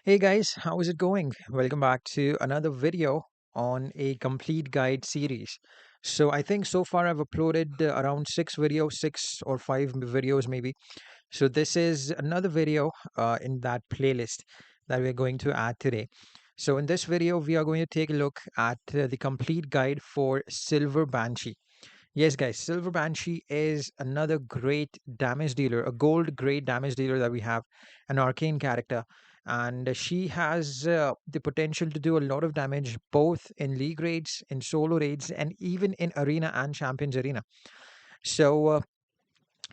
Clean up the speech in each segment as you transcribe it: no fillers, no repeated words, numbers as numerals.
Hey guys, how is it going? Welcome back to another video on a complete guide series. So I think so far I've uploaded around six or five videos maybe. So this is another video in that playlist that we're going to add today. So in this video, we are going to take a look at the complete guide for Silver Banshee. Yes, guys, Silver Banshee is another great damage dealer, a gold great damage dealer that we have, an arcane character. And she has the potential to do a lot of damage both in league raids, in solo raids, and even in arena and champions arena. So,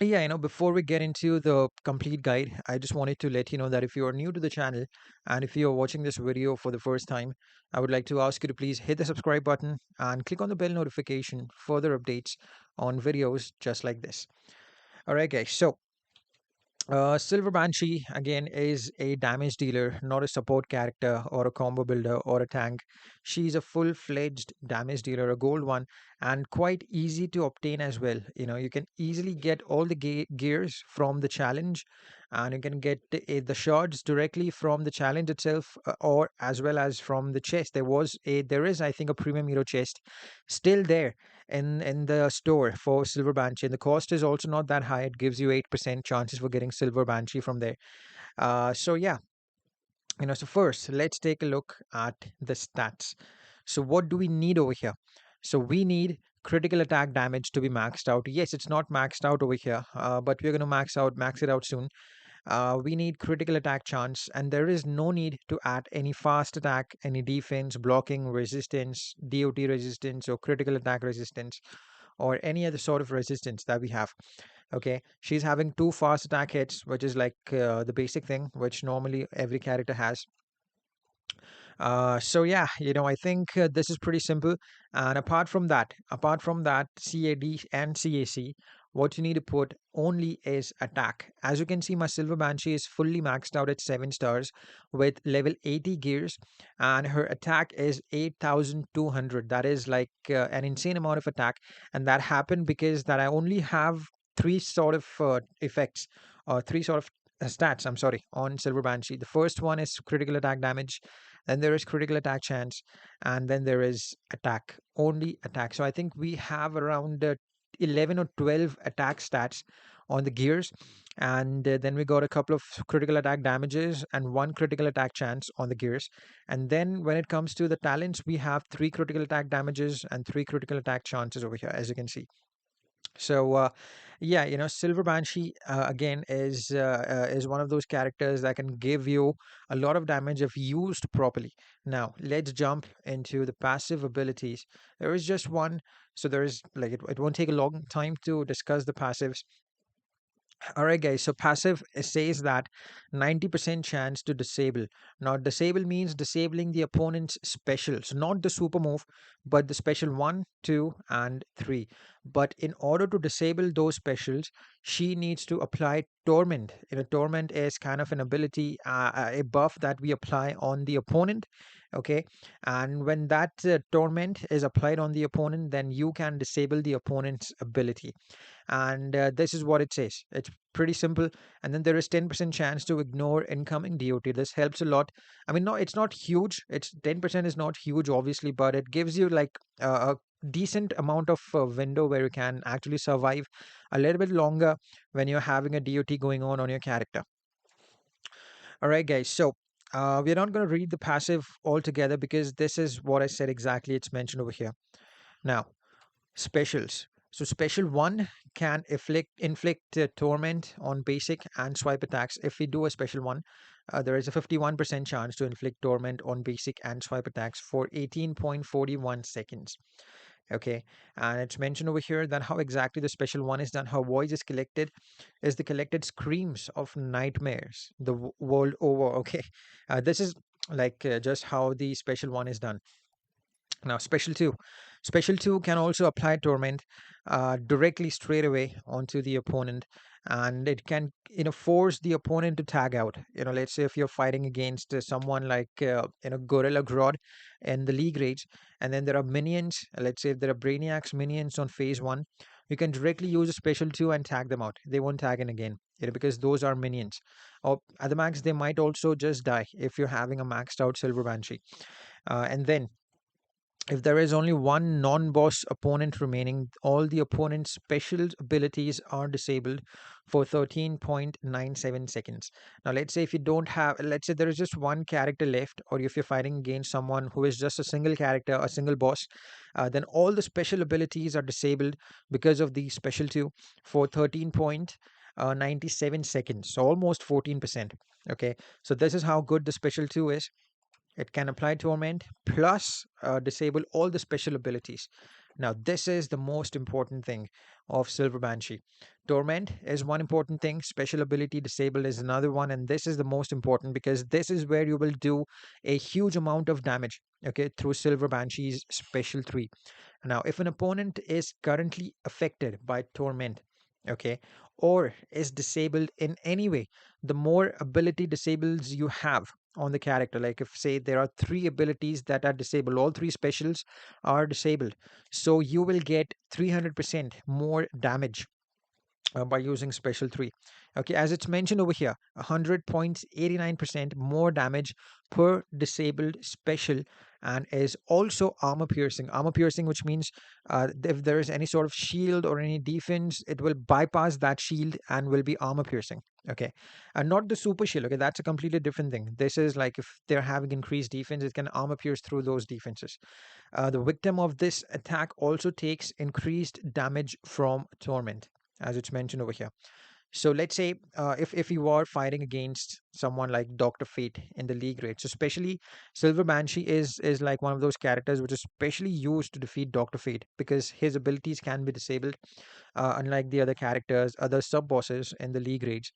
yeah, before we get into the complete guide, I just wanted to let you know that if you are new to the channel and if you are watching this video for the first time, I would like to ask you to please hit the subscribe button and click on the bell notification for further updates on videos just like this. All right, guys. So Silver Banshee again is a damage dealer, not a support character or a combo builder or a tank. She's a full-fledged damage dealer, a gold one, and quite easy to obtain as well. You can easily get all the gears from the challenge, and you can get the shards directly from the challenge itself, or as well as from the chest. There is, I think, a premium hero chest still there in the store for Silver Banshee. And the cost is also not that high. It gives you 8% chances for getting Silver Banshee from there. So yeah, so first let's take a look at the stats. So what do we need over here? So we need critical attack damage to be maxed out. Yes, it's not maxed out over here, but we're going to max it out soon. We need critical attack chance, and there is no need to add any fast attack, any defense, blocking, resistance, DOT resistance, or critical attack resistance, or any other sort of resistance that we have. Okay, she's having two fast attack hits, which is like the basic thing, which normally every character has. So yeah, I think this is pretty simple. And apart from that, CAD and CAC, what you need to put only is attack. As you can see, my Silver Banshee is fully maxed out at 7 stars with level 80 gears, and her attack is 8,200. That is like an insane amount of attack, and that happened because that I only have three sort of effects, or three sort of stats. I'm sorry, on Silver Banshee. The first one is critical attack damage, then there is critical attack chance, and then there is attack, only attack. So I think we have around 11 or 12 attack stats on the gears, and then we got a couple of critical attack damages and one critical attack chance on the gears. And then when it comes to the talents, we have three critical attack damages and three critical attack chances over here, as you can see. So yeah, Silver Banshee again is one of those characters that can give you a lot of damage if used properly. Now let's jump into the passive abilities. There is just one, so there is like it won't take a long time to discuss the passives. All right, guys. So passive says that 90% chance to disable. Now, disable means disabling the opponent's special. So not the super move, but the special 1, 2, and 3. But in order to disable those specials, she needs to apply torment. Torment is kind of an ability, a buff that we apply on the opponent. Okay, and when that torment is applied on the opponent, then you can disable the opponent's ability. And this is what it says. It's pretty simple. And then there is 10% chance to ignore incoming DOT. This helps a lot. I mean, no, it's not huge. It's 10% is not huge, obviously, but it gives you like a decent amount of window where you can actually survive a little bit longer when you're having a DOT going on your character. All right, guys. So we're not going to read the passive altogether because this is what I said exactly. It's mentioned over here. Now, specials. So special 1 can inflict torment on basic and swipe attacks. If we do a special 1, there is a 51% chance to inflict torment on basic and swipe attacks for 18.41 seconds. Okay, and it's mentioned over here that how exactly the special 1 is done. Her voice is the collected screams of nightmares the world over. Okay, this is like just how the special 1 is done. Now, special 2 can also apply torment directly straight away onto the opponent, and it can force the opponent to tag out. Let's say if you're fighting against someone like Gorilla Grodd in the league rage, and then there are minions. Let's say if there are Brainiacs minions on phase 1, you can directly use a special 2 and tag them out. They won't tag in again, because those are minions. Or at the max, they might also just die if you're having a maxed out Silver Banshee. And then if there is only one non-boss opponent remaining, all the opponent's special abilities are disabled for 13.97 seconds. Now, let's say if you don't have, let's say there is just one character left, or if you're fighting against someone who is just a single character, a single boss, then all the special abilities are disabled because of the special 2 for 13.97 seconds, so almost 14%. Okay, so this is how good the special 2 is. It can apply torment plus disable all the special abilities. Now, this is the most important thing of Silver Banshee. Torment is one important thing, special ability disable is another one, and this is the most important because this is where you will do a huge amount of damage, okay, through Silver Banshee's special 3. Now, if an opponent is currently affected by torment, okay, or is disabled in any way, the more ability disables you have on the character, like if say there are three abilities that are disabled, all three specials are disabled, so you will get 300% more damage by using special 3. Okay, as it's mentioned over here, 100.89% more damage per disabled special, and is also armor piercing. Armor piercing, which means if there is any sort of shield or any defense, it will bypass that shield and will be armor piercing. Okay, and not the super shield. Okay, that's a completely different thing. This is like if they're having increased defense, it can armor pierce through those defenses. The victim of this attack also takes increased damage from torment, as it's mentioned over here. So let's say if you are fighting against someone like Dr. Fate in the league raid, so especially Silver Banshee is like one of those characters which is specially used to defeat Dr. Fate because his abilities can be disabled, unlike the other characters, other sub bosses in the league raids.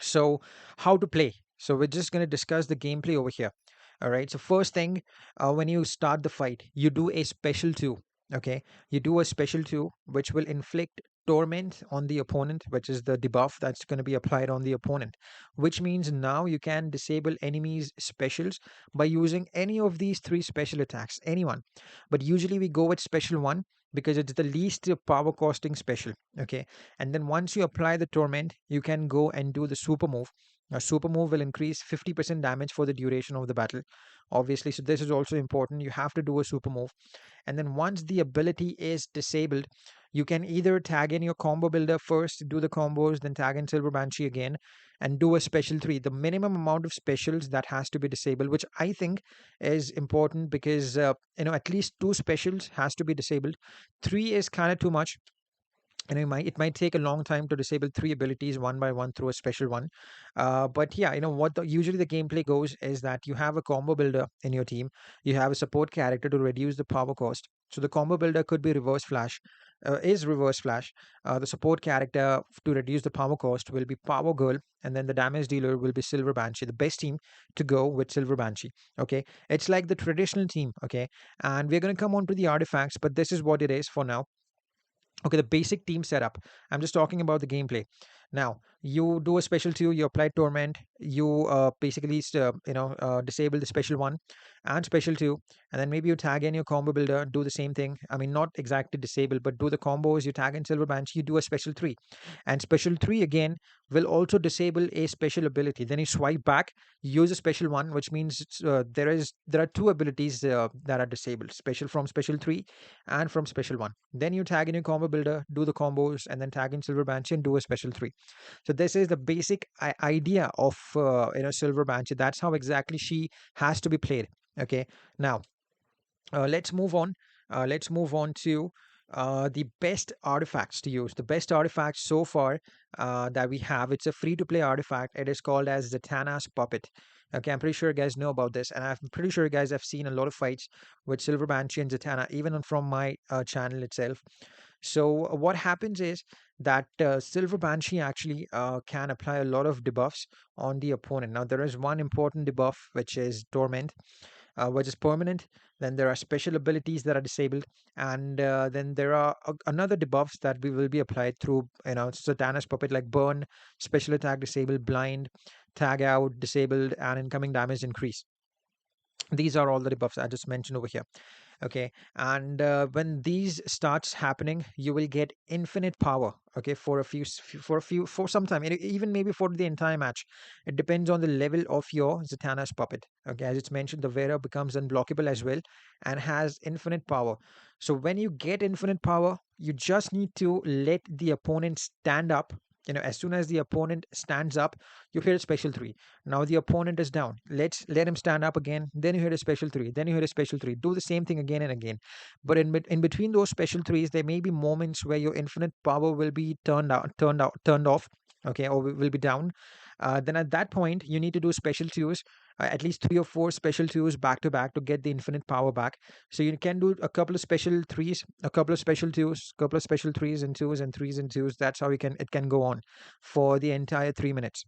So, how to play? So, we're just going to discuss the gameplay over here. All right. So, first thing, when you start the fight, you do a special 2. Okay. You do a special 2, which will inflict torment on the opponent, which is the debuff that's going to be applied on the opponent, which means now you can disable enemies' specials by using any of these three special attacks, anyone. But usually we go with special 1 because it's the least power costing special. Okay, and then once you apply the torment, you can go and do the super move. A super move will increase 50% damage for the duration of the battle, obviously. So this is also important. You have to do a super move. And then once the ability is disabled, you can either tag in your combo builder first, do the combos, then tag in Silver Banshee again, and do a special 3. The minimum amount of specials that has to be disabled, which I think is important because at least 2 specials has to be disabled. 3 is kind of too much. And it might take a long time to disable 3 abilities one by one through a special one. But yeah, usually the gameplay goes is that you have a combo builder in your team. You have a support character to reduce the power cost. So the combo builder could be reverse flash, is reverse flash. The support character to reduce the power cost will be Power Girl, and then the damage dealer will be Silver Banshee. The best team to go with Silver Banshee. Okay, it's like the traditional team. Okay, and we're gonna come on to the artifacts, but this is what it is for now. Okay, the basic team setup. I'm just talking about the gameplay. Now, you do a special 2, you apply torment, you basically disable the special 1 and special 2, and then maybe you tag in your combo builder, do the same thing. I mean, not exactly disable, but do the combos, you tag in Silver Banshee, you do a special 3. And special 3 again will also disable a special ability. Then you swipe back, you use a special 1, which means there are 2 abilities that are disabled, special from special 3 and from special 1. Then you tag in your combo builder, do the combos, and then tag in Silver Banshee and do a special 3. So this is the basic idea of Silver Banshee. That's how exactly she has to be played. Okay, now let's move on. Let's move on to the best artifacts to use. The best artifact so far that we have. It's a free-to-play artifact. It is called as Zatanna's Puppet. Okay, I'm pretty sure you guys know about this, and I'm pretty sure you guys have seen a lot of fights with Silver Banshee and Zatanna, even from my channel itself. So what happens is that Silver Banshee actually can apply a lot of debuffs on the opponent. Now there is one important debuff which is Torment, which is permanent. Then there are special abilities that are disabled, and then there are another debuffs that we will be applied through Zatanna's Puppet, like Burn, Special Attack Disabled, Blind, Tag Out Disabled, and Incoming Damage Increase. These are all the debuffs I just mentioned over here. Okay, and when these starts happening, you will get infinite power. Okay, for a for some time, and even maybe for the entire match. It depends on the level of your Zatanna's puppet. Okay, as it's mentioned, the Vera becomes unblockable as well and has infinite power. So when you get infinite power, you just need to let the opponent stand up. As soon as the opponent stands up, you hit a special three. Now the opponent is down. Let him stand up again. Then you hit a special three. Then you hit a special three. Do the same thing again and again. But in between those special threes, there may be moments where your infinite power will be turned off. Okay, or will be down. Then at that point, you need to do special twos, at least three or four special twos back to back to get the infinite power back. So you can do a couple of special threes, a couple of special twos, a couple of special threes and twos and threes and twos. That's how it can go on for the entire 3 minutes.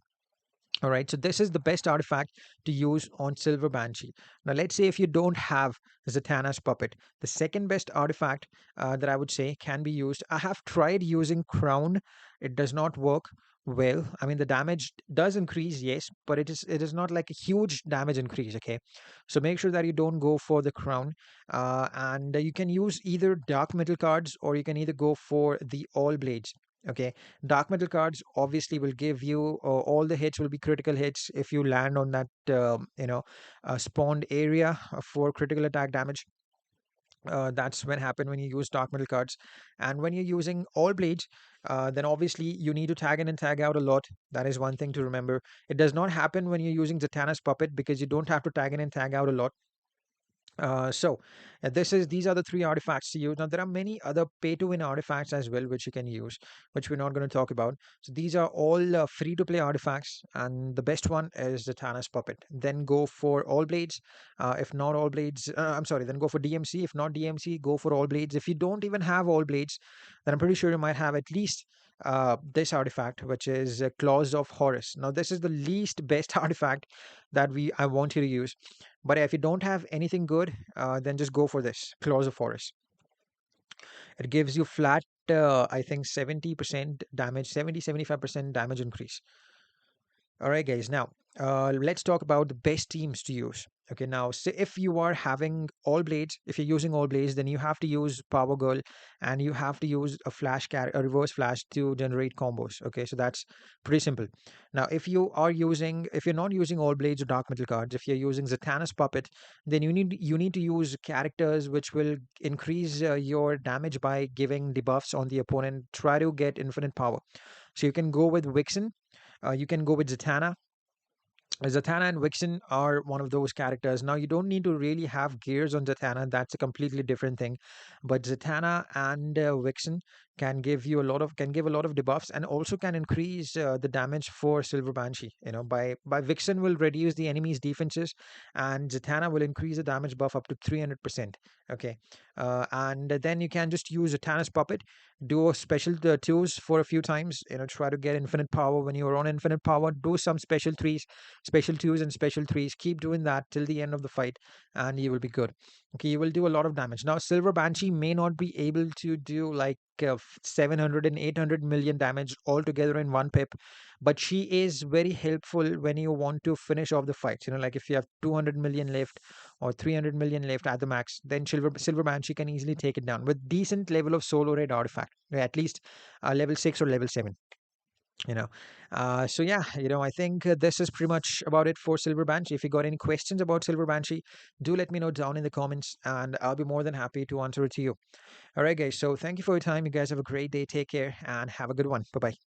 All right, so this is the best artifact to use on Silver Banshee. Now, let's say if you don't have Zatanna's puppet, the second best artifact that I would say can be used. I have tried using Crown. It does not work well. I mean, the damage does increase, yes, but it is not like a huge damage increase. Okay, so make sure that you don't go for the Crown, and you can use either Dark Metal cards or you can either go for the All Blades. Okay, dark metal cards obviously will give you all the hits will be critical hits if you land on that spawned area for critical attack damage. That's when happen when you use dark metal cards, and when you're using all blades, then obviously you need to tag in and tag out a lot. That is one thing to remember. It does not happen when you're using Zatanna's puppet because you don't have to tag in and tag out a lot. These are the three artifacts to use. Now there are many other pay to win artifacts as well which you can use, which we're not going to talk about. So these are all free to play artifacts, and the best one is the Thanos puppet. Then go for all blades. If not all blades, I'm sorry. Then go for DMC. If not DMC, go for all blades. If you don't even have all blades, then I'm pretty sure you might have at least this artifact, which is Claws of Horus. Now this is the least best artifact that we I want you to use, but if you don't have anything good, then just go for this Claws of Forest. It gives you flat, I think 70% damage, 75% damage increase. All right, guys. Now, let's talk about the best teams to use. Okay, now, say if you are having all blades, if you're using all blades, then you have to use Power Girl, and you have to use a reverse flash to generate combos. Okay, so that's pretty simple. Now, if you're not using all blades or dark metal cards, if you're using Zatanna's puppet, then you need to use characters which will increase your damage by giving debuffs on the opponent. Try to get infinite power. So you can go with Vixen, you can go with Zatanna. Zatanna and Vixen are one of those characters. Now, you don't need to really have gears on Zatanna. That's a completely different thing. But Zatanna and Vixen can give a lot of debuffs and also can increase the damage for Silver Banshee. By Vixen will reduce the enemy's defenses, and Zatanna will increase the damage buff up to 300%. Okay, and then you can just use Zatanna's puppet, do a special twos for a few times. Try to get infinite power. When you're on infinite power, do some special threes, special twos and special threes. Keep doing that till the end of the fight, and you will be good. Okay, you will do a lot of damage. Now, Silver Banshee may not be able to do like 700 and 800 million damage altogether in one pip, but she is very helpful when you want to finish off the fights. Like if you have 200 million left or 300 million left at the max, then Silver Banshee can easily take it down with decent level of solo raid artifact, at least level 6 or level 7. you know so yeah, I think this is pretty much about it for Silver Banshee. If you got any questions about Silver Banshee, do let me know down in the comments, and I'll be more than happy to answer it to you. All right, guys, so thank you for your time. You guys have a great day. Take care and have a good one. Bye bye.